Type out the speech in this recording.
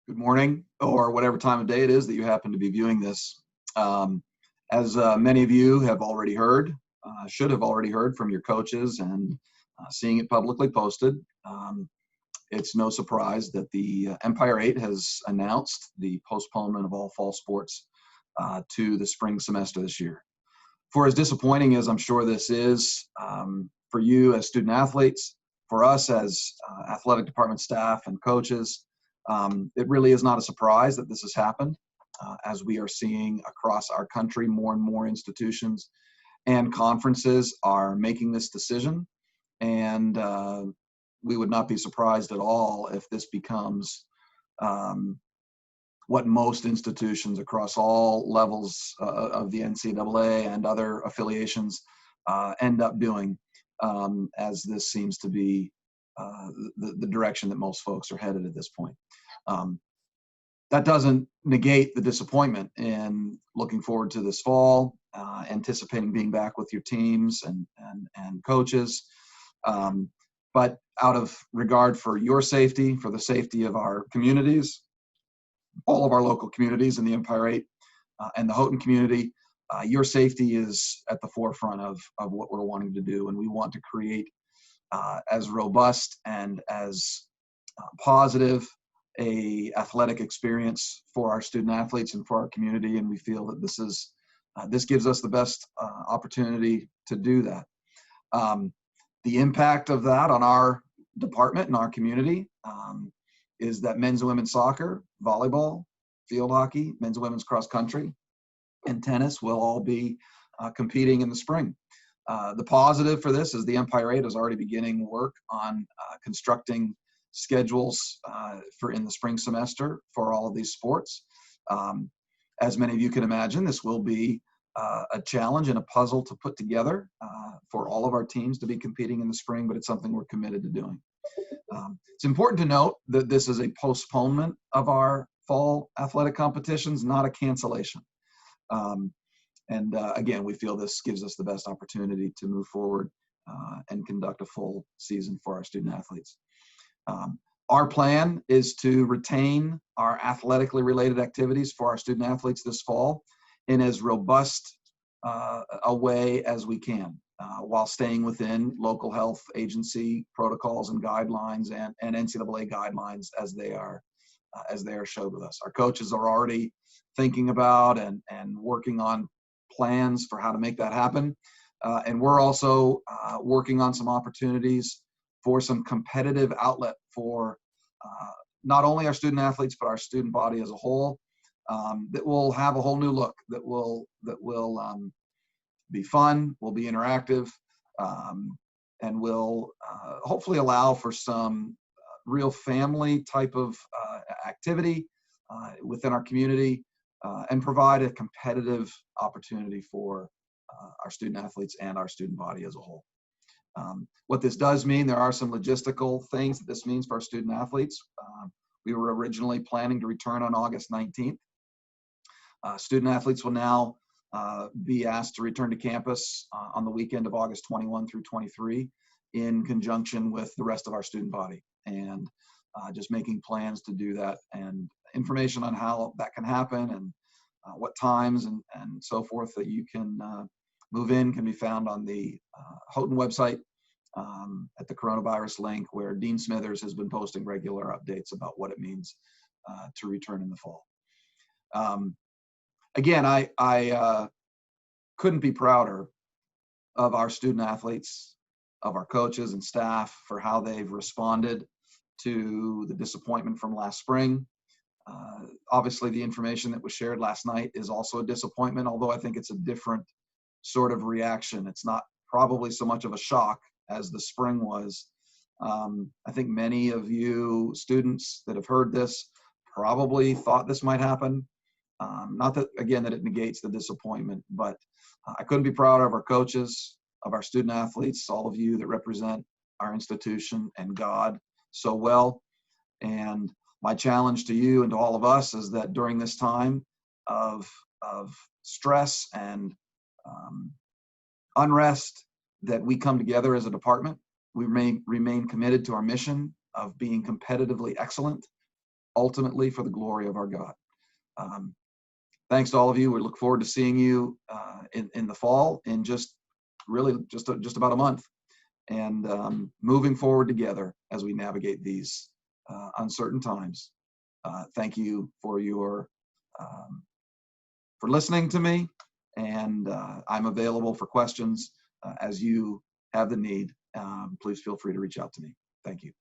Good morning, or whatever time of day it is that you happen to be viewing this. Um, as many of you have already heard, should have already heard from your coaches and seeing it publicly posted, it's no surprise that the Empire 8 has announced the postponement of all fall sports to the spring semester this year. For as disappointing as I'm sure this is for you as student athletes, for us as athletic department staff and coaches, it really is not a surprise that this has happened, as we are seeing across our country more and more institutions and conferences are making this decision. And we would not be surprised at all if this becomes what most institutions across all levels of the NCAA and other affiliations end up doing, as this seems to be the direction that most folks are headed at this point. That doesn't negate the disappointment in looking forward to this fall, anticipating being back with your teams and coaches. But out of regard for your safety, for the safety of our communities, all of our local communities in the Empire 8 and the Houghton community, your safety is at the forefront of what we're wanting to do. And we want to create as robust and as positive a athletic experience for our student athletes and for our community. And we feel that this gives us the best opportunity to do that. The impact of that on our department and our community is that men's and women's soccer, volleyball, field hockey, men's and women's cross country, and tennis will all be competing in the spring. The positive for this is the Empire 8 is already beginning work on constructing schedules for in the spring semester for all of these sports. As many of you can imagine, this will be a challenge and a puzzle to put together for all of our teams to be competing in the spring, but it's something we're committed to doing. It's important to note that this is a postponement of our fall athletic competitions, not a cancellation. Again, we feel this gives us the best opportunity to move forward and conduct a full season for our student athletes. Our plan is to retain our athletically related activities for our student athletes this fall in as robust a way as we can, while staying within local health agency protocols and guidelines and NCAA guidelines as they are showed with us. Our coaches are already thinking about and working on plans for how to make that happen. And we're also working on some opportunities for some competitive outlet for not only our student athletes, but our student body as a whole, that will have a whole new look, that will be fun, will be interactive, and will hopefully allow for some real family type of activity within our community, and provide a competitive opportunity for our student athletes and our student body as a whole. What this does mean, there are some logistical things that this means for our student athletes. We were originally planning to return on August 19th. Student athletes will now be asked to return to campus on the weekend of August 21 through 23 in conjunction with the rest of our student body, and just making plans to do that, and information on how that can happen and what times and so forth that you can move in can be found on the Houghton website at the coronavirus link, where Dean Smithers has been posting regular updates about what it means to return in the fall. Again, I couldn't be prouder of our student athletes, of our coaches and staff for how they've responded to the disappointment from last spring. Obviously, the information that was shared last night is also a disappointment, although I think it's a different sort of reaction. It's not probably so much of a shock as the spring was. I think many of you students that have heard this probably thought this might happen. Not that, again, that it negates the disappointment, but I couldn't be prouder of our coaches, of our student athletes, all of you that represent our institution and God so well. And my challenge to you and to all of us is that during this time of stress and unrest, that we come together as a department. We remain committed to our mission of being competitively excellent, ultimately for the glory of our God. Thanks to all of you. We look forward to seeing you in the fall in just about a month, and moving forward together as we navigate these uncertain times. Thank you for listening to me, and I'm available for questions as you have the need. Please feel free to reach out to me. Thank you.